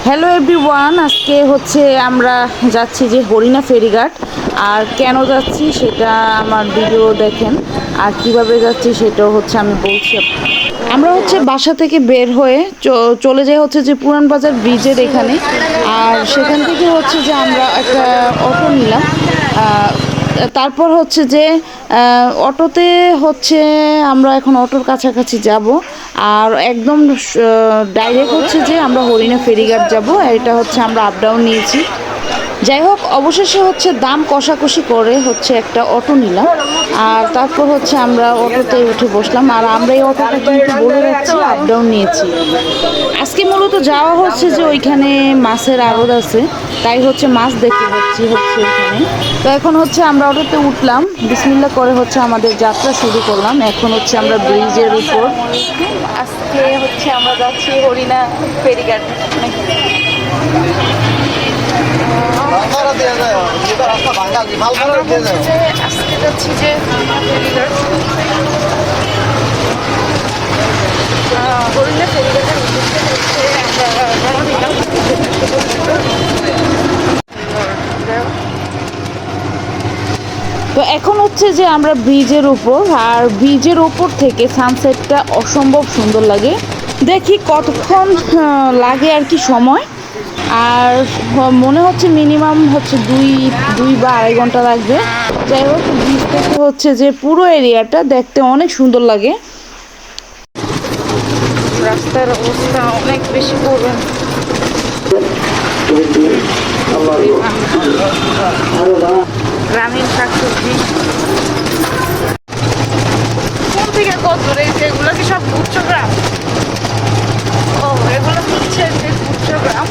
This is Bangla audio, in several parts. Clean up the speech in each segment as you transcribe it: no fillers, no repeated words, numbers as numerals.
হ্যালো এভরিওয়ান, আজকে হচ্ছে আমরা যাচ্ছি যে হরিণা ফেরিঘাট। আর কেন যাচ্ছি সেটা আমার ভিডিও দেখেন, আর কিভাবে যাচ্ছি সেটাও হচ্ছে আমি বলছি। আমরা হচ্ছে বাসা থেকে বের হয়ে চলে যাই হচ্ছে যে পুরান বাজার ব্রিজের এখানে। আর সেখান থেকে হচ্ছে যে আমরা একটা অটো নিলাম। তারপর হচ্ছে যে অটোতে হচ্ছে আমরা এখন অটোর কাছাকাছি যাব। আর একদম ডাইরেক্ট হচ্ছে যে আমরা হরিণা ফেরিঘাট যাব। এটা হচ্ছে আমরা আপ ডাউন নিয়েছি। যাই হোক, অবশেষে হচ্ছে দাম কষাকষি করে হচ্ছে একটা অটো নিলাম। আর তারপর হচ্ছে আমরা অটোতে উঠে বসলাম। আর আমরা এই অটোটা কিন্তু বলে যাচ্ছি আপ ডাউন নিয়েছি। আজকে মূলত যাওয়া হচ্ছে যে ওইখানে মাছের আড়ত আছে, তাই হচ্ছে মাছ দেখতে হচ্ছে ওইখানে। তো এখন হচ্ছে আমরা অটোতে উঠলাম, বিসমিল্লাহ করে হচ্ছে আমাদের যাত্রা শুরু করলাম। এখন হচ্ছে আমরা ব্রিজের উপর। আজকে হচ্ছে আমরা যাচ্ছি হরিণা ফেরিঘাট। আজকে যাচ্ছি যে হরিণা ফেরিঘাটের উদ্দেশ্যে হচ্ছে আমরা রওনা দিলাম। তো এখন হচ্ছে যে আমরা ব্রিজের উপর, আর ব্রিজের উপর থেকে সানসেটটা অসম্ভব সুন্দর লাগে। দেখি কতক্ষণ লাগে আর কি সময়। আর মনে হচ্ছে মিনিমাম হচ্ছে দুই বা আড়াই ঘন্টা লাগবে। যাই হোক, ব্রিজ থেকে হচ্ছে যে পুরো এরিয়াটা দেখতে অনেক সুন্দর লাগে। রাস্তার অবস্থা অনেক বেশি করুন। গ্রামীণ শাকসবজি কোন থেকে কত রয়েছে? এগুলো কি সব উচ্চগ্রাম? ও, এগুলো হচ্ছে যে উচ্চগ্রাম।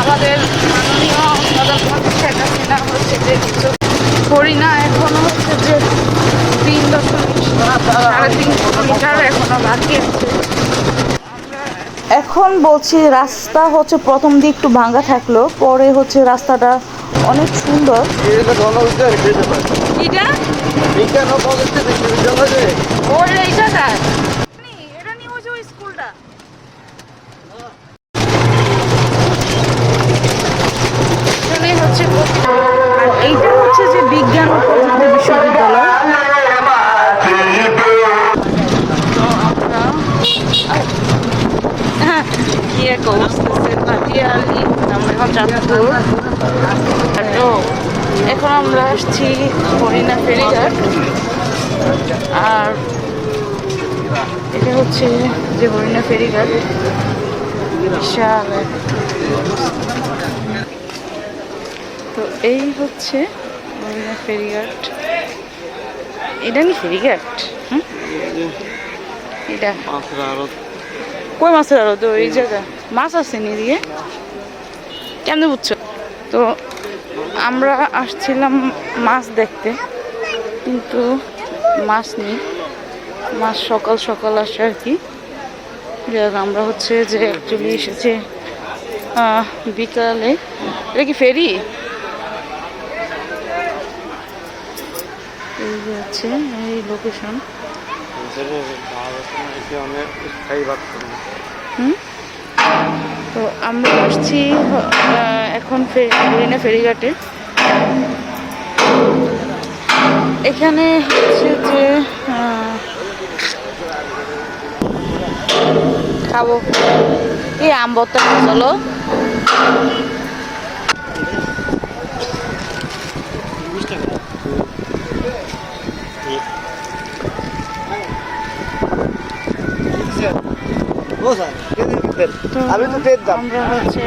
আমাদের মাননীয় প্রধানমন্ত্রী শেখ হাসিনা হচ্ছে যে হরিণা এখনো হচ্ছে যে 3.3 কিলোমিটার এখনো বাকি আছে। এখন বলছি রাস্তা হচ্ছে প্রথম দিক একটু ভাঙা থাকলো, পরে হচ্ছে রাস্তাটা অনেক সুন্দর। এইটা হচ্ছে যে বিজ্ঞান ও প্রযুক্তি বিশ্ববিদ্যালয়। এখন আমরা আসছি হরিণা ফেরিঘাট। আর এটা হচ্ছে যে হরিণা ফেরিঘাট, বিশাল। তো এই হচ্ছে হরিণা ফেরিঘাট। এটা কি ফেরিঘাট? এটা কই মাছের আড়ত? এই জায়গা মাছ আছে নি দিয়ে কেমনে বুঝছো? তো আমরা আসছিলাম মাছ দেখতে, কিন্তু মাছ নেই। মাছ সকাল সকাল আসে আর কি। আমরা হচ্ছে যে অ্যাকচুয়ালি এসেছে বিকালে। এটা কি ফেরি? এই যে আছে এই লোকেশন। তো আমরা আসছি এখন হরিণা ফেরিঘাটে। এখানে হচ্ছে যে খাবো এই আম ভর্তা। চলো, আমি তো পেট দাম। আমরা হচ্ছে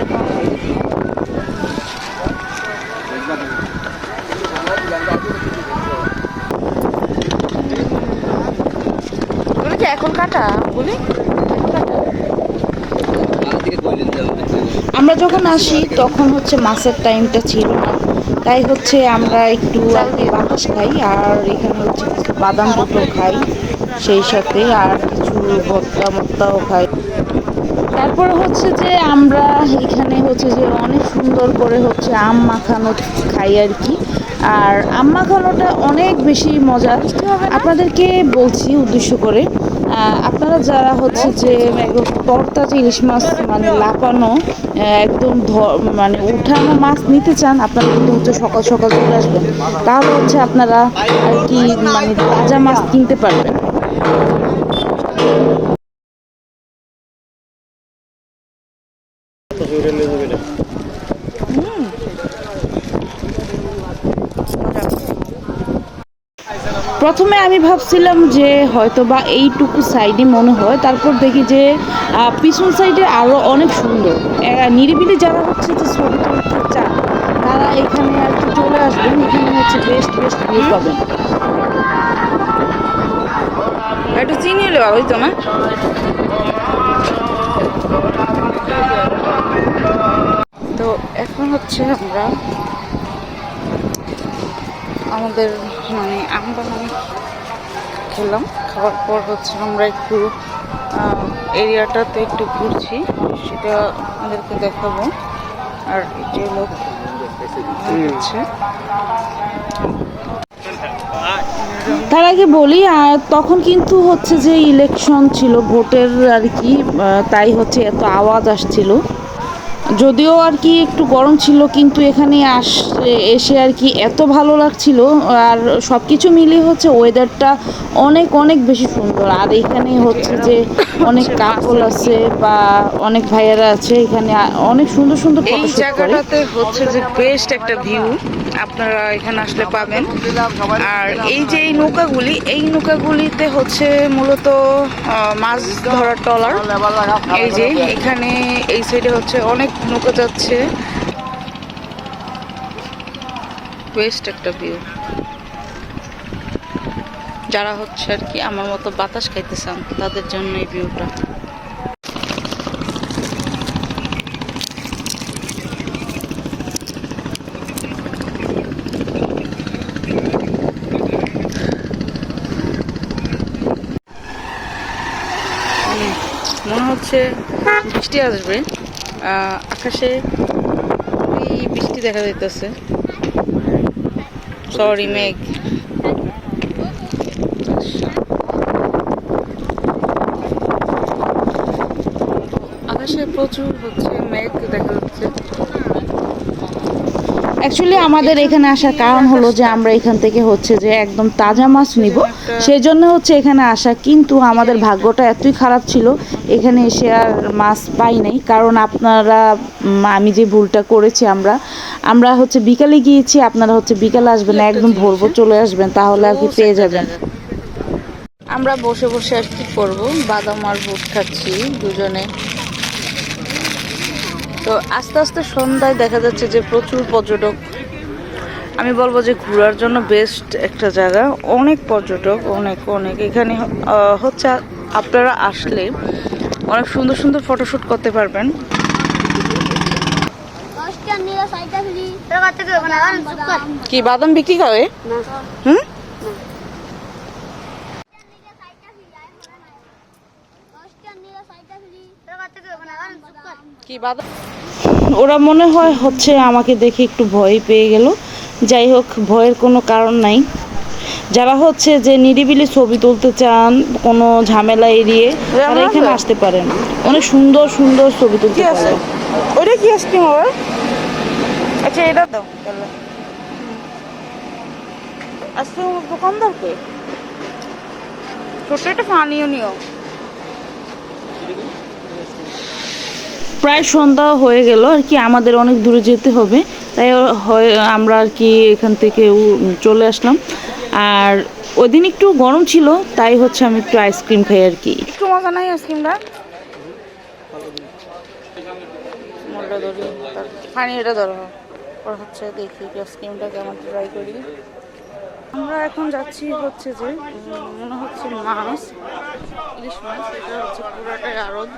এখন কাটা বলি। আমরা যখন আসি তখন হচ্ছে মাছের টাইমটা ছিল না, তাই হচ্ছে আমরা একটু আগে বাতাস খাই। আর এখানে হচ্ছে কিছু বাদাম দুটো খাই, সেই সাথে আর কিছু ভর্তাও খাই। তারপর হচ্ছে যে আমরা এখানে হচ্ছে যে অনেক সুন্দর করে হচ্ছে আম মাখানো খাই আর কি। আর আম্মা খানোটা অনেক বেশি মজার। আপনাদেরকে বলছি উদ্দেশ্য করে, আপনারা যারা হচ্ছে যে একদম তরতাজা ইলিশ মাছ মানে লাফানো একদম মানে উঠানো মাছ নিতে চান, আপনারা কিন্তু হচ্ছে সকাল সকাল চলে আসবেন, তাহলে হচ্ছে আপনারা আর কি মানে তাজা মাছ কিনতে পারবেন। প্রথমে আমি ভাবছিলাম যে হয়তো বা এইটুকু সাইডই মনে হয়, তারপর দেখি যে পিছন সাইডে আরও অনেক সুন্দর নিরিবিলি। যারা হচ্ছে যে ছবি তুলতে চান তারা এখানে আর কি চলে আসবেন, এখানে হচ্ছে বেস্ট বেস্ট ভিউ পাবেন। একটু চিনি হলে ভালো হইতো না? তো এখন হচ্ছে আমরা আমাদের মানে আমরা খেলাম, খাওয়ার পর হচ্ছে আমরা একটু এরিয়াটাতে একটু ঘুরছি, সেটা আমাদেরকে দেখাবো। আর এটি হলো হচ্ছে তার আগে বলি, আর তখন কিন্তু হচ্ছে যে ইলেকশন ছিল, ভোটের আর কি, তাই হচ্ছে এত আওয়াজ আসছিল। যদিও আর কি একটু গরম ছিল, কিন্তু এখানে এসে আর কি এত ভালো লাগছিল। আর সব কিছু মিলিয়ে হচ্ছে ওয়েদারটা অনেক অনেক বেশি সুন্দর। আর এখানে হচ্ছে যে অনেক কাপল আছে বা অনেক ভাইয়ারা আছে, এখানে অনেক সুন্দর সুন্দর এই জায়গাটাতে হচ্ছে যে বেস্ট একটা ভিউ আপনারা এখানে আসলে পাবেন। আর এই যে এই নৌকাগুলিতে হচ্ছে মূলত মাছ ধরার ট্রলার। এই যে এখানে এই সাইডে হচ্ছে অনেক নৌকা যাচ্ছে, বেস্ট একটা ভিউ। যারা হচ্ছে আর কি আমার মতো বাতাস খাইতে চান তাদের জন্য এই ভিউটা। মনে হচ্ছে বৃষ্টি আসবে, আকাশে বৃষ্টি দেখা যাইতেছে, সরি মেঘ। আকাশে প্রচুর হচ্ছে মেঘ দেখা যাচ্ছে। অ্যাকচুয়ালি আমাদের এখানে আসার কারণ হলো যে আমরা এখান থেকে হচ্ছে যে একদম তাজা মাছ নিব, সেই জন্য হচ্ছে এখানে আসা। কিন্তু আমাদের ভাগ্যটা এতই খারাপ ছিল, এখানে এসে আর মাছ পাই নাই। কারণ আপনারা আমি যে ভুলটা করেছি, আমরা হচ্ছে বিকালে গিয়েছি, আপনারা হচ্ছে বিকালে আসবেন না, একদম ভোর ভোর চলে আসবেন, তাহলে আর কি পেয়ে যাবেন। আমরা বসে বসে আর কি করবো, বাদাম আর বুট খাচ্ছি দুজনে। তো আস্তে আস্তে সন্ধ্যায় দেখা যাচ্ছে যে প্রচুর পর্যটক। আমি বলবো যে ঘোরার জন্য বেস্ট একটা জায়গা, অনেক পর্যটক, অনেক অনেক। এখানে হচ্ছে আপনারা আসলে অনেক সুন্দর সুন্দর ফটোশ্যুট করতে পারবেন। কি বাদাম বিক্রি করে? হুম, কি বাদাম? ওরা মনে হয় হচ্ছে আমাকে দেখে একটু ভয় পেয়ে গেল। যাই হোক, ভয়ের কোনো কারণ নাই। যারা হচ্ছে যে নিরিবিলি ছবি তুলতে চান, কোনো ঝামেলা এড়িয়ে, তারা এখানে আসতে পারেন, অনেক সুন্দর সুন্দর ছবি তুলতে পারেন। ওইটা কি আইসক্রিম আবার? আচ্ছা এটা দাও তাহলে। আইসক্রিম দোকানদারকে ছোট্ট একটা পানিও নিও। প্রায় সন্ধ্যা হয়ে গেল আর কি, আমাদের অনেক দূরে যেতে হবে, তাই আমরা আর কি এখান থেকে চলে আসলাম। আর ওই দিন একটু গরম ছিল, তাই হচ্ছে আমি একটু আইসক্রিম খাই আর কি। একটু মজা নাই আইসক্রিমটা? পানি এটা ধরো হচ্ছে, দেখি আইসক্রিমটা কেমন ট্রাই করি। আমরা এখন যাচ্ছি হচ্ছে যে মনে হচ্ছে মাছ, ইলিশ মাছ। এটা হচ্ছে পুরাটাই আড়ত,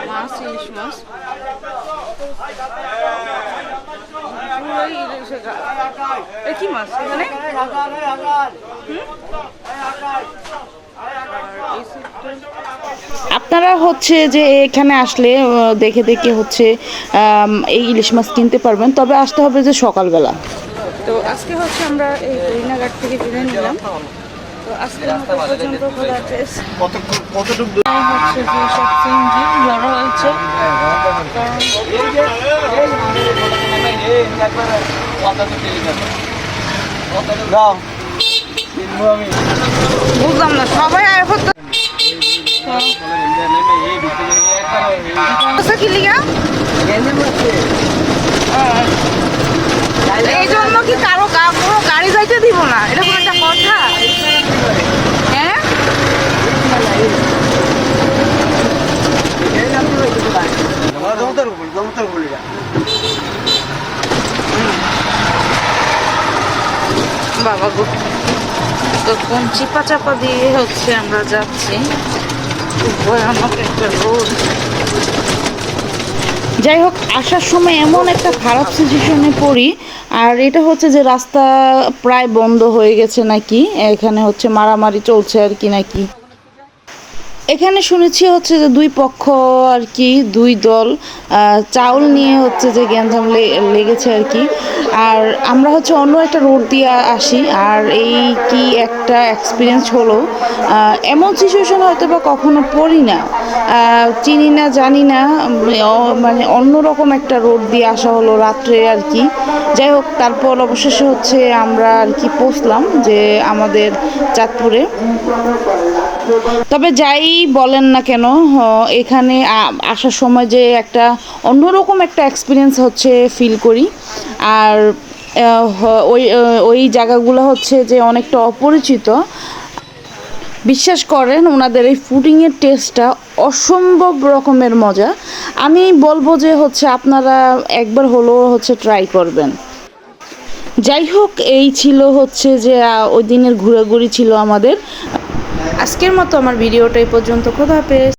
মাছ ইলিশ মাছ পুরোই। কি মাছ এখানে? আপনারা হচ্ছে যে এখানে আসলে দেখে দেখে হচ্ছে এই ইলিশ মাছ কিনতে পারবেন, তবে আসতে হবে যে সকালবেলা। তো আজকে হচ্ছে আমরা এই হরিণাঘাট থেকে কিনে নিলাম। তো আজকের মতো পর্যন্ত কতটুকু হচ্ছে যে সব সিএনজি জড়ো হয়েছে, বুঝলাম না সবাই কি লিগা এই জন্য কি কারো কোনো গাড়ি যাইতে দিব না, এটা কোনো একটা কথা? হ্যাঁ, বাবা গো, তো কোন চিপা চাপা দিয়ে হচ্ছে আমরা যাচ্ছি, খুব ভয়ানক একটা রোড। যাই হোক, আসার সময় এমন একটা খারাপ সিচুয়েশনে পড়ি, আর এটা হচ্ছে যে রাস্তা প্রায় বন্ধ হয়ে গেছে নাকি, এখানে হচ্ছে মারামারি চলছে আর কি নাকি। এখানে শুনেছি হচ্ছে যে দুই পক্ষ আর কি, দুই দল চাউল নিয়ে হচ্ছে যে গ্যাঞ্জাম লেগেছে আর কি। আর আমরা হচ্ছে অন্য একটা রোড দিয়ে আসি, আর এই কি একটা এক্সপিরিয়েন্স হলো, এমন সিচুয়েশন হয়তো বা কখনো পড়ি না, চিনি না জানি না, মানে অন্যরকম একটা রোড দিয়ে আসা হলো রাত্রে আর কি। যাই হোক, তারপর অবশেষে হচ্ছে আমরা আর কি পৌঁছলাম যে আমাদের চাঁদপুরে। তবে যাই বলেন না কেন, এখানে আসার সময় যে একটা অন্যরকম একটা এক্সপিরিয়েন্স হচ্ছে ফিল করি। আর ওই জায়গাগুলো হচ্ছে যে অনেকটা অপরিচিত। বিশ্বাস করেন, ওনাদের এই ফুডিংয়ের টেস্টটা অসম্ভব রকমের মজা। আমি বলবো যে হচ্ছে আপনারা একবার হলেও হচ্ছে ট্রাই করবেন। যাই হোক, এই ছিল হচ্ছে যে ওই দিনের ঘোরাঘুরি ছিল আমাদের। আজকের মতো আমার ভিডিওটা এই পর্যন্ত। খোদা হাফেজ।